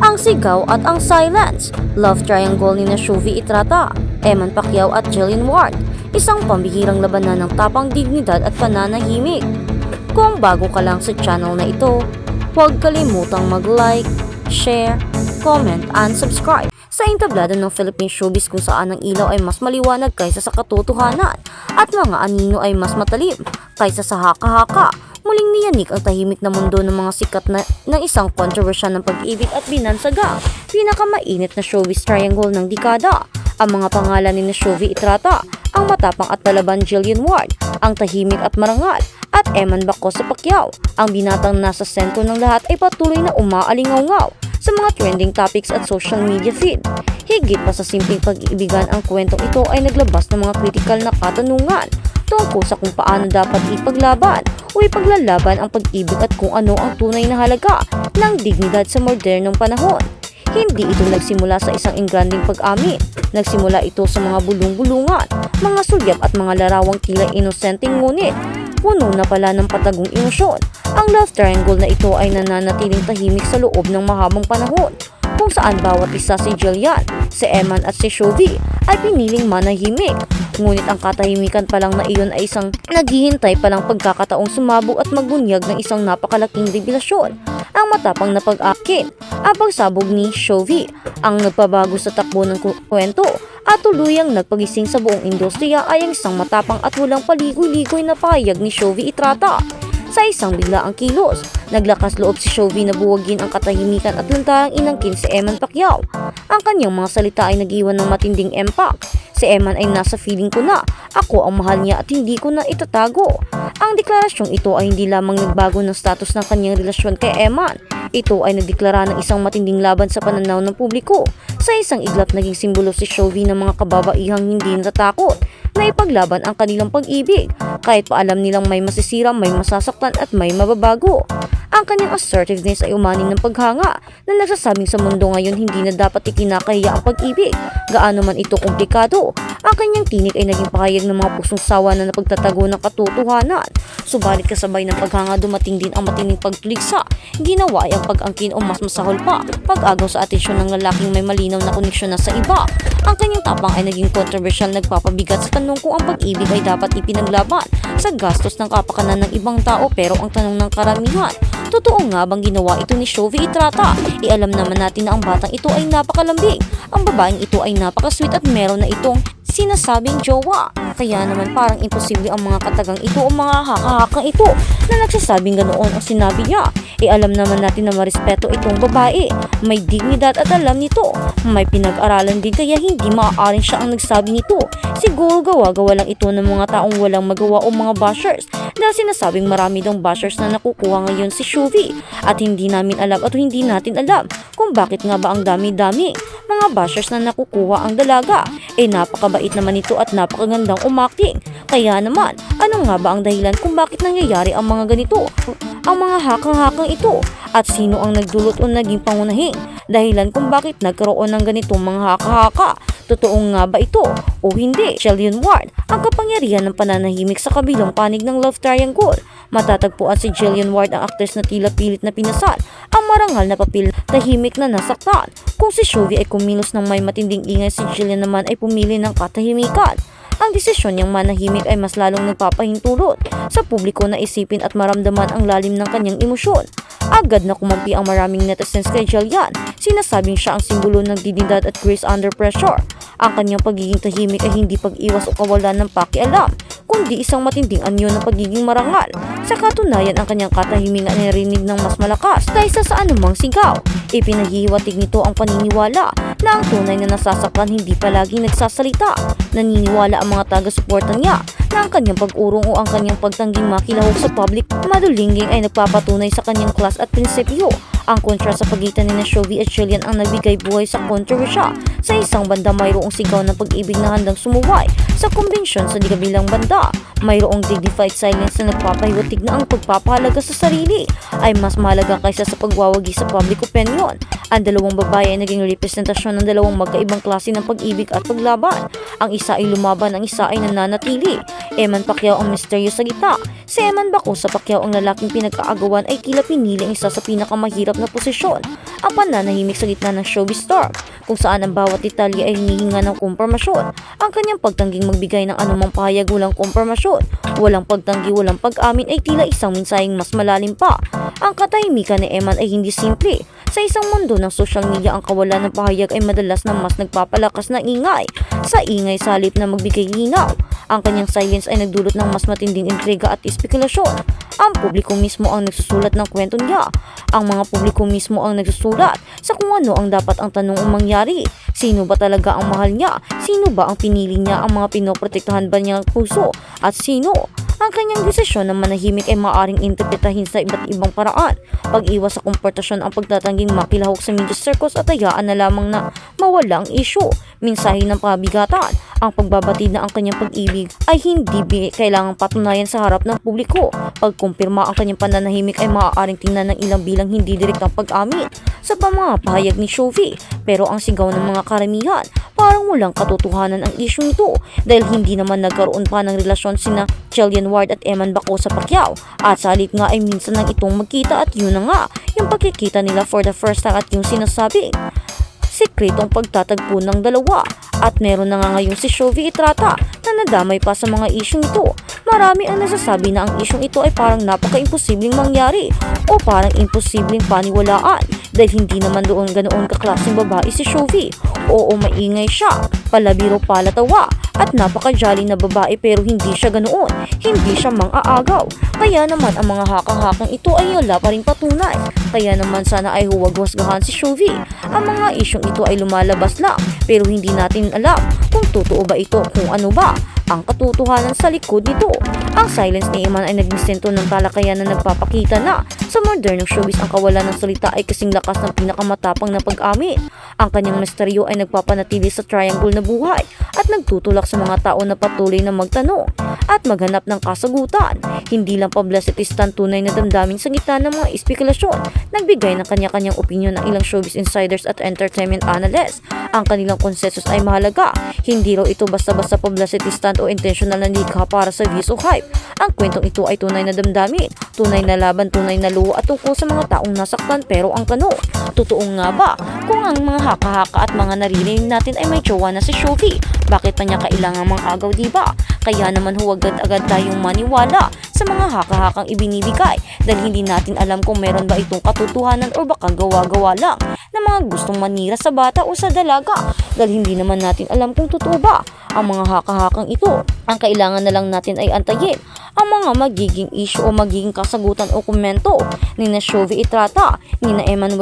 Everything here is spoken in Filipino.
Ang sigaw at ang silence, love triangle ni Shuvi Itrata, Eman Pacquiao at Jillian Ward, isang pambihirang labanan ng tapang dignidad at pananahimik. Kung bago ka lang sa channel na ito, huwag kalimutang mag-like, share, comment, and subscribe sa entablado ng Philippine showbiz kung saan ang ilaw ay mas maliwanag kaysa sa katotohanan at mga anino ay mas matalim kaysa sa haka-haka. Muling niyanik ang tahimik na mundo ng mga sikat ng isang kontrobersya ng pag-ibig at binansaga, pinakamainit na showbiz triangle ng dekada. Ang mga pangalan ni Shuvi Itrata, ang matapang at lalaban Jillian Ward, ang tahimik at marangal, at Eman Pacquiao, ang binatang nasa sentro ng lahat ay patuloy na umaalingaw-ngaw sa mga trending topics at social media feed. Higit pa sa simpleng pag-iibigan, ang kwentong ito ay naglabas ng mga kritikal na katanungan tungkol sa kung paano dapat ipaglaban o ipaglalaban ang pag-ibig at kung ano ang tunay na halaga ng dignidad sa modernong panahon. Hindi ito nagsimula sa isang engranding pag-amin. Nagsimula ito sa mga bulong-bulungan, mga sulyap at mga larawang tila inosenteng ngunit puno na pala ng patagong emosyon. Ang love triangle na ito ay nananatiling tahimik sa loob ng mahabang panahon, kung saan bawat isa, si Jillian, si Eman at si Shuvi, ay piniling manahimik. Ngunit ang katahimikan pa lang na iyon ay isang naghihintay palang pagkakataong sumabog at magbunyag ng isang napakalaking revelasyon. Ang matapang na pag-akin, ang pagsabog ni Shuvi, ang nagpabago sa takbo ng kwento at tuluyang nagpagising sa buong industriya ay ang isang matapang at walang paligoy-ligoy na pahayag ni Shuvi Itrata. Sa isang biglaang kilos, naglakas loob si Shuvi na buwagin ang katahimikan at lantarang inangkin si Eman Pacquiao. Ang kanyang mga salita ay nag-iwan ng matinding impact. Si Eman ay nasa feeling ko na, ako ang mahal niya at hindi ko na itatago. Ang deklarasyong ito ay hindi lamang nagbago ng status ng kanyang relasyon kay Eman. Ito ay nagdeklara ng isang matinding laban sa pananaw ng publiko. Sa isang iglap, naging simbolo si Shuvi ng mga kababaihang hindi natatakot na ipaglaban ang kanilang pag-ibig kahit pa alam nilang may masisira, may masasaktan at may mababago. Ang kanyang assertiveness ay umanin ng paghanga na nagsasabing sa mundo ngayon hindi na dapat ikinakahiya ang pag-ibig, gaano man ito komplikado. Ang kanyang tinig ay naging pahayag ng mga pusong sawa na napagtatago ng katotohanan. Subalit kasabay ng paghanga, dumating din ang matinding pagtuligsa. Ginawa ay ang pag-angkin o mas masahol pa, pag-agaw sa atensyon ng lalaking may malinaw na koneksyon na sa iba. Ang kanyang tapang ay naging kontrobersyal, nagpapabigat sa tanong kung ang pag-ibig ay dapat ipinaglaban sa gastos ng kapakanan ng ibang tao. Pero ang tanong ng karamihan, totoo nga bang ginawa ito ni Shuvi Itrata? Alam naman natin na ang batang ito ay napakalambing, ang babaeng ito ay napakasweet at meron na itong sinasabing jowa. Kaya naman parang imposible ang mga katagang ito o mga haka-hakang ito na nagsasabing ganoon ang sinabi niya. Alam naman natin na marespeto itong babae, may dignidad at alam nito, may pinag-aralan din kaya hindi maaaring siya ang nagsabi nito. Siguro gawa-gawa lang ito ng mga taong walang magawa o mga bashers, dahil sinasabing marami daw bashers na nakukuha ngayon si Shuvi at hindi namin alam at hindi natin alam kung bakit nga ba ang dami-dami mga bashers na nakukuha ang dalaga. Napakabait naman ito at napakagandang umakting. Kaya naman, ano nga ba ang dahilan kung bakit nangyayari ang mga ganito, ang mga hakang-hakang ito, at sino ang nagdulot o naging pangunahing dahilan kung bakit nagkaroon ng ganitong mga haka-haka? Totoo nga ba ito o hindi? Jillian Ward, ang kapangyarihan ng pananahimik sa kabilang panig ng love triangle. Matatagpuan si Jillian Ward, ang aktres na tila pilit na pinasal ang marangal na papel, tahimik na nasaktan. Kung si Shuvi ay kumilos ng may matinding ingay, si Jillian naman ay pumili ng katahimikan. Ang desisyon niyang manahimik ay mas lalong nagpapahintulot sa publiko na isipin at maramdaman ang lalim ng kanyang emosyon. Agad na kumampi ang maraming netizens kay Jillian. Sinasabing siya ang simbolo ng dignidad at grace under pressure. Ang kanyang pagiging tahimik ay hindi pag-iwas o kawalan ng pakialam, kundi isang matinding anyo ng pagiging marangal. Sa katunayan, ang kanyang katahimingan ay narinig ng mas malakas kaysa sa anumang sigaw. Ipinahihiwatig nito ang paniniwala na ang tunay na nasasaktan hindi palaging nagsasalita. Naniniwala ang mga taga-suporta niya na ang kanyang pag-urong o ang kanyang pagtangging makilahok sa public madulinging ay nagpapatunay sa kanyang klas at prinsipyo. Ang kontrast sa pagitan ni Shuvi at Jillian ang nagbigay buhay sa kontrobersya. Sa isang banda, mayroong sigaw ng pag-ibig na handang sumuway sa kumbensyon. Sa kabilang banda, mayroong dignified silence na nagpapahiwatig na ang pagpapahalaga sa sarili ay mas mahalaga kaysa sa pagwawagi sa public opinion. Ang dalawang babae ay naging representasyon ng dalawang magkaibang klase ng pag-ibig at paglaban. Ang isa ay lumaban, ang isa ay nananatili. Eman Pacquiao ang misteryo sa gitna. Si Eman Bacosa Pacquiao ang lalaking pinagkaagawan ay tila pinili ang isa sa pinakamahirap na posisyon, ang pananahimik sa gitna ng showbiz storm, kung saan ang bawat detalye ay hinihinga ng kumpirmasyon. Ang kanyang pagtangging magbigay ng anumang pahayag walang kumpirmasyon, walang pagtanggi, walang pag-amin ay tila isang mensaheng mas malalim pa. Ang katahimikan ni Eman ay hindi simple. Sa isang mundo ng social media, ang kawalan ng pahayag ay madalas na mas nagpapalakas ng ingay. Sa ingay sa halip na magbigay linaw, ang kanyang silence ay nagdulot ng mas matinding intriga at espekulasyon. Ang publiko mismo ang nagsusulat ng kwento niya. Ang mga publiko mismo ang nagsusulat sa kung ano ang dapat ang tanong ang mangyari. Sino ba talaga ang mahal niya? Sino ba ang pinili niya? Ang mga pinoprotektahan ba niyang puso? At sino? Ang kanyang desisyon na manahimik ay maaaring interpretahin sa iba't ibang paraan. Pag-iwas sa komportasyon, ang pagtatangging makilahok sa media circles at hayaan na lamang na mawala ang issue. Mensahe ng pabigatan. Ang pagbabatid na ang kanyang pag-ibig ay hindi kailangang patunayan sa harap ng publiko. Pagkumpirma ang kanyang pananahimik ay maaaring tingnan ng ilang bilang hindi direktang pag-amin sa mga pahayag ni Shovie. Pero ang sigaw ng mga karamihan, parang walang katotohanan ang issue nito dahil hindi naman nagkaroon pa ng relasyon sina Jillian Ward at Eman Bacosa Pacquiao, at sa halip nga ay minsan lang itong magkita at yun na nga yung pagkikita nila for the first time at yung sinasabing sikretong pagtatagpo ng dalawa. At meron na nga ngayong si Shovie Estrada na nadamay pa sa mga isyong ito. Marami ang nasasabi na ang isyong ito ay parang napaka-imposibleng mangyari o parang imposibleng paniwalaan dahil hindi naman doon ganoon kaklaseng babae si Shovie. Oo, maingay siya, palabiro, palatawa at napaka-jolly na babae, pero hindi siya ganoon. Hindi siya mang-aagaw. Kaya naman ang mga hakang-hakang ito ay wala pa rin patunay. Kaya naman sana ay huwag husgahan si Shovie. Ang mga isyong ito ay lumalabas lang pero hindi natin alam kung totoo ba ito, kung ano ba ang katotohanan sa likod nito. Ang silence ni Eman ay naging sentro ng talakayan na nagpapakita na sa modernong showbiz ang kawalan ng salita ay kasing lakas ng pinakamatapang na pag-amin. Ang kanyang misteryo ay nagpapanatili sa triangle na buhay at nagtutulak sa mga tao na patuloy na magtanong at maghanap ng kasagutan. Hindi lang publicity stunt, tunay na damdamin sa gitna ng mga espekulasyon. Nagbigay ng kanya-kanyang opinion ng ilang showbiz insiders at entertainment analysts. Ang kanilang konsensus ay mahalaga. Hindi raw ito basta-basta publicity stunt o intentional na likha para sa views o hype. Ang kwentong ito ay tunay na damdamin, tunay na laban, tunay na luho at tungkol sa mga taong nasaktan. Pero ang tanong, totoo nga ba kung ang mga haka-haka at mga naririnig natin ay may jowa na si Shovie? Bakit pa niya kailangan mang-agaw, diba? Kaya naman huwag agad tayong maniwala sa mga haka-hakang ibinibigay dahil hindi natin alam kung meron ba itong katotohanan o baka gawa-gawa lang na mga gustong manira sa bata o sa dalaga, dahil hindi naman natin alam kung totoo ba ang mga haka-hakang ito. Ang kailangan na lang natin ay antayin ang mga magiging issue o magiging kasagutan o komento ni na Shovie Estrada, ni na Emmanuel